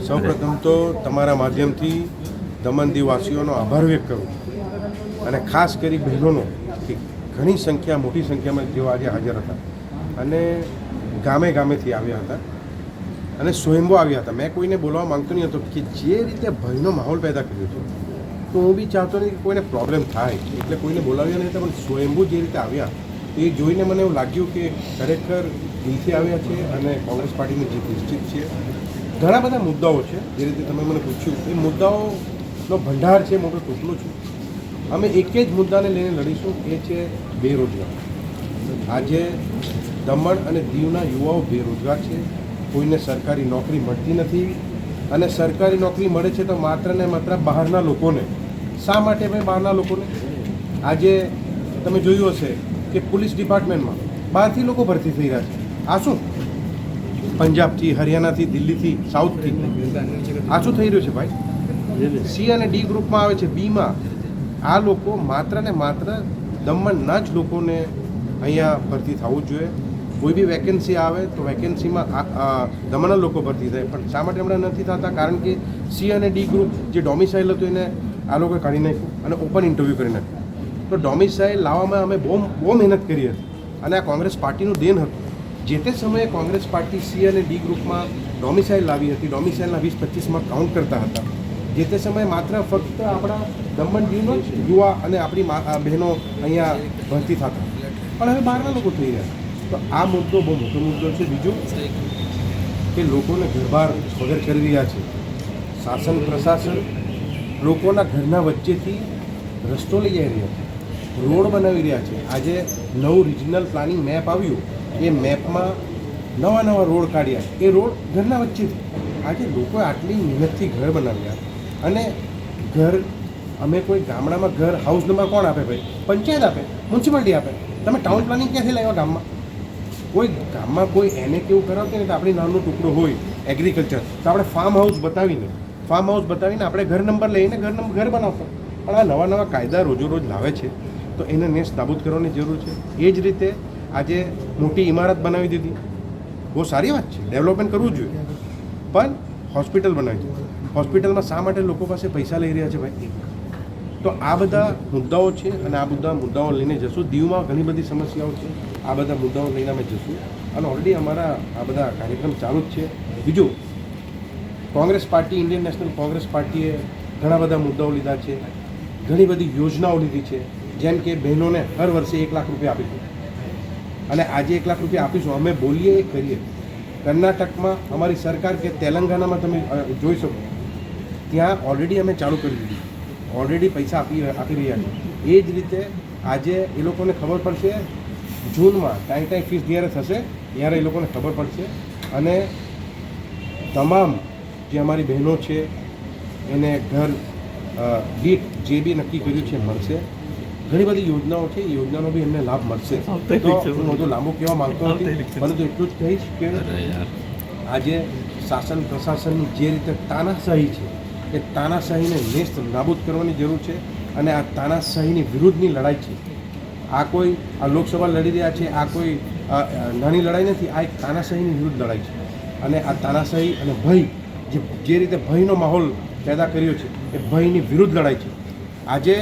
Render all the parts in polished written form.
સૌપ્રથમ તો તમારા માધ્યમથી દમણ દીવવાસીઓનો આભાર વ્યક્ત કરું અને ખાસ કરી બહેનોનો કે ઘણી સંખ્યા મોટી સંખ્યામાં જેઓ આજે હાજર હતા અને ગામે ગામેથી આવ્યા હતા અને સ્વયંભૂ આવ્યા હતા. મેં કોઈને બોલવા માંગતો નહીં હતો કે જે રીતે ભયનો માહોલ પેદા કર્યો છે તો હું બી ચાહતો નહીં કે કોઈને પ્રોબ્લેમ થાય એટલે કોઈને બોલાવ્યા નહીં હતા, પણ સ્વયંભૂ જે રીતે આવ્યા એ જોઈને મને એવું લાગ્યું કે ખરેખર દિલથી આવ્યા છે અને કોંગ્રેસ પાર્ટીની જીત નિશ્ચિત છે. ઘણા બધા મુદ્દાઓ છે જે રીતે તમે મને પૂછ્યું એ મુદ્દાઓનો ભંડાર છે, મોટો ટુકડો છે. અમે એક જ મુદ્દાને લઈને લડીશું, એ છે બેરોજગાર. આજે દમણ અને દીવના યુવાઓ બેરોજગાર છે, કોઈને સરકારી નોકરી મળતી નથી અને સરકારી નોકરી મળે છે તો માત્ર ને માત્ર બહારના લોકોને. શા માટે ભાઈ બહારના લોકોને? આજે તમે જોયું હશે કે પોલીસ ડિપાર્ટમેન્ટમાં બહારથી લોકો ભરતી થઈ રહ્યા છે. આ શું? પંજાબથી, હરિયાણાથી, દિલ્હીથી, સાઉથથી. આ શું થઈ રહ્યું છે ભાઈ? સી અને ડી ગ્રુપમાં આવે છે, બીમાં. આ લોકો માત્ર ને માત્ર દમણના જ લોકોને અહીંયા ભરતી થવું જોઈએ. કોઈ બી વેકેન્સી આવે તો વેકેન્સીમાં દમણના લોકો ભરતી થાય, પણ શા માટે હમણાં નથી થતા? કારણ કે સી અને ડી ગ્રુપ જે ડોમિસાઇલ હતું એને આ લોકોએ કાઢી નાખ્યું અને ઓપન ઇન્ટરવ્યૂ કરી નાખ્યું. તો ડોમિસાઇલ લાવવામાં અમે બહુ મહેનત કરી હતી અને આ કોંગ્રેસ પાર્ટીનું દેન હતું. જે તે સમયે કોંગ્રેસ પાર્ટી સી અને ડી ગ્રુપમાં ડોમિસાઇલ લાવી હતી, ડોમિસાઇલના 20-25માં કાઉન્ટ કરતા હતા. જે તે સમયે માત્ર ફક્ત આપણા દમણ દીવનો જ યુવા અને આપણી બહેનો અહીંયા ભરતી થતા, પણ હવે બહારના લોકો થઈ રહ્યા. તો આ મુદ્દો બહુ મોટો મુદ્દો છે. બીજું કે લોકોને ઘરબહાર વગર કરી રહ્યા છે. શાસન પ્રશાસન લોકોના ઘરના વચ્ચેથી રસ્તો લઈ જઈ રહ્યા છે, રોડ બનાવી રહ્યા છે. આજે નવું રિજનલ પ્લાનિંગ મેપ આવ્યું, એ મેપમાં નવા રોડ કાઢ્યા. એ રોડ ઘરના વચ્ચેથી. આજે લોકોએ આટલી મહેનતથી ઘર બનાવ્યા અને ઘર અમે કોઈ ગામડામાં ઘર હાઉસ નંબર કોણ આપે ભાઈ? પંચાયત આપે, મ્યુનિસિપાલિટી આપે. તમે ટાઉન પ્લાનિંગ ક્યાંથી લાવ્યા ગામમાં? કોઈ ગામમાં કોઈ એને કેવું કરાવતું ને તો આપણી નાનો ટુકડો હોય એગ્રીકલ્ચર, તો આપણે ફાર્મ હાઉસ બતાવીને આપણે ઘર નંબર લઈને ઘર બનાવતા. પણ આ નવા કાયદા રોજ લાવે છે તો એને નેસ્ત નાબૂદ કરવાની જરૂર છે. એ જ રીતે આજે મોટી ઇમારત બનાવી દીધી, બહુ સારી વાત છે, ડેવલપમેન્ટ કરવું જોઈએ, પણ હોસ્પિટલ બનાવી દીધી. હોસ્પિટલમાં શા માટે લોકો પાસે પૈસા લઈ રહ્યા છે ભાઈ? તો આ બધા મુદ્દાઓ છે અને આ બધા મુદ્દાઓ લઈને જશું. દીવમાં ઘણી બધી સમસ્યાઓ છે, આ બધા મુદ્દાઓ લઈને અમે જશું અને ઓલરેડી અમારા આ બધા કાર્યક્રમ ચાલુ જ છે. બીજું, Congress party, Indian National Congress પાર્ટીએ ઘણા બધા મુદ્દાઓ લીધા છે, ઘણી બધી યોજનાઓ લીધી છે, જેમ કે બહેનોને હર વર્ષે 1 લાખ રૂપિયા આપીશું અને આજે 1 લાખ રૂપિયા આપીશું. અમે બોલીએ એ કરીએ. કર્ણાટકમાં અમારી સરકાર કે તેલંગાણામાં તમે જોઈ શકો, ત્યાં ઓલરેડી અમે ચાલુ કરી દીધી, ઓલરેડી પૈસા આપી રહ્યા છે. એ જ રીતે આજે એ લોકોને ખબર પડશે, જૂનમાં ટાઈ ફીસ જ્યારે થશે ત્યારે એ લોકોને ખબર પડશે અને તમામ જે અમારી બહેનો છે એને ઘર દીઠ જે બી નક્કી કર્યું છે મળશે. ઘણી બધી યોજનાઓ છે, એ યોજનાનો બી એમને લાભ મળશે. તો હું બધું લાંબુ કહેવા માંગતો નથી, પરંતુ એટલું જ કહીશ કે આજે શાસન પ્રશાસનની જે રીતે તાનાશાહી છે એ તાનાશાહીને નેસ્ત નાબૂદ કરવાની જરૂર છે અને આ તાનાશાહીની વિરુદ્ધની લડાઈ છે. આ કોઈ આ લોકસભા લડી રહ્યા છે, આ કોઈ નાની લડાઈ નથી, આ એક તાનાશાહીની વિરુદ્ધ લડાઈ છે અને આ તાનાશાહી અને ભય જે રીતે ભયનો માહોલ પેદા કર્યો છે એ ભયની વિરુદ્ધ લડાઈ છે. આજે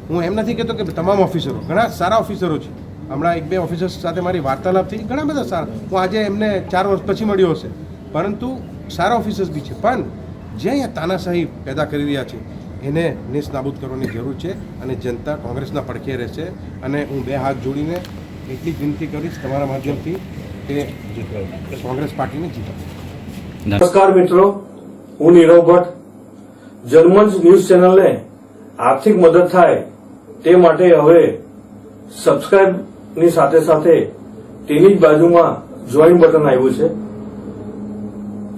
હું એમ નથી કહેતો કે તમામ ઓફિસરો, ઘણા સારા ઓફિસરો છે, હમણાં 1-2 ઓફિસર્સ સાથે મારી વાર્તાલાપ થઈ, ઘણા બધા સારા, હું આજે એમને 4 વર્ષ પછી મળ્યો હશે, પરંતુ સારા ઓફિસર્સ બી છે, પણ જે અહીંયા તાનાશાહી પેદા કરી રહ્યા છે એને નેસ્ત નાબૂદ કરવાની જરૂર છે અને જનતા કોંગ્રેસના પડખે રહેશે. અને હું 2 હાથ જોડીને એટલી જ વિનંતી કરીશ તમારા માધ્યમથી કે કોંગ્રેસ પાર્ટીને જીતાડો. નમસ્કાર મિત્રો, હું નીરવ ભટ્ટ. જનમંચ ન્યૂઝ ચેનલને આર્થિક મદદ થાય તે માટે હવે સબસ્ક્રાઇબની સાથે સાથે તેની જ બાજુમાં જોઈન બટન આવ્યું છે.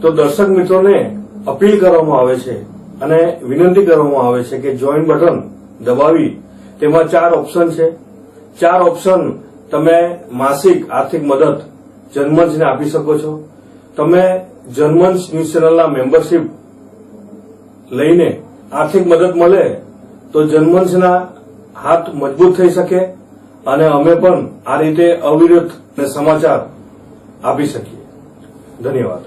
તો દર્શક મિત્રોને અપીલ કરવામાં આવે છે અને વિનંતી કરવામાં આવે છે કે જોઈન બટન દબાવી તેમાં 4 ઓપ્શન છે. 4 ઓપ્શન તમે માસિક આર્થિક મદદ જનમંચને આપી શકો છો. તમે જનમંચ ન્યૂઝ ચેનલના મેમ્બરશીપ લઈને આર્થિક મદદ મળે તો જનમંચના હાથ મજબૂત થઈ શકે અને અમે પણ આ રીતે અવિરત સમાચાર આપી શકીએ. ધન્યવાદ.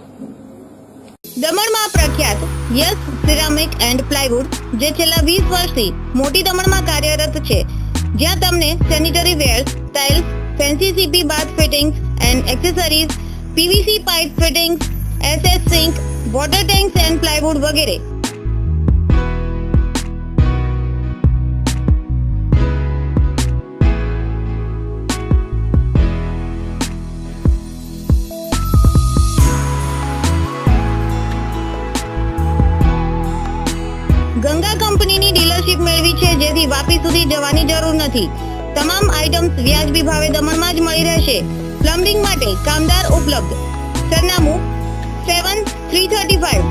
દમણમાં પ્રખ્યાત યસ સિરામિક એન્ડ પ્લાયવુડ, જે છેલ્લા 20 વર્ષથી મોટી દમણમાં કાર્યરત છે, જ્યાં તમને sanitary ware, tiles, fancy CP bath fittings and accessories, PVC pipe fittings, SS sink, water tanks and plywood વગેરે. ગંગા કંપનીની ડીલરશીપ મેળવી છે, જેથી વાપી સુધી જવાની જરૂર નથી. તમામ આઇટમ્સ વ્યાજબી ભાવે દમણમાં જ મળી રહેશે. પ્લમ્બિંગ માટે કામદાર ઉપલબ્ધ. સરનામું 7335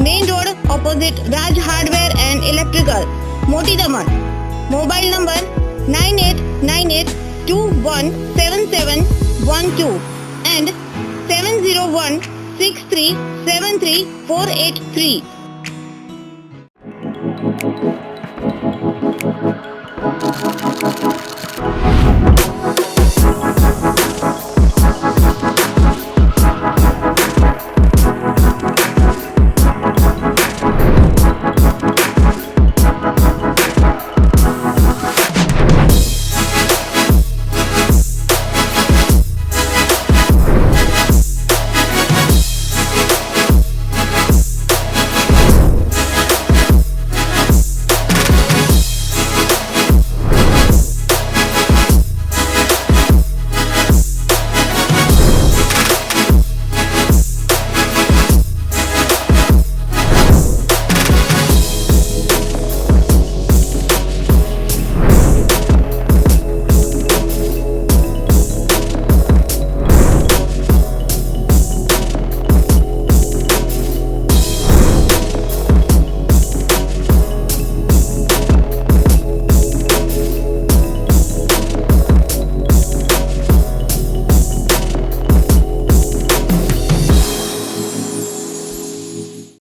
main road opposite Raj hardware and electrical, મોટી દમણ. Mobile number 9898217712 and 7016373483.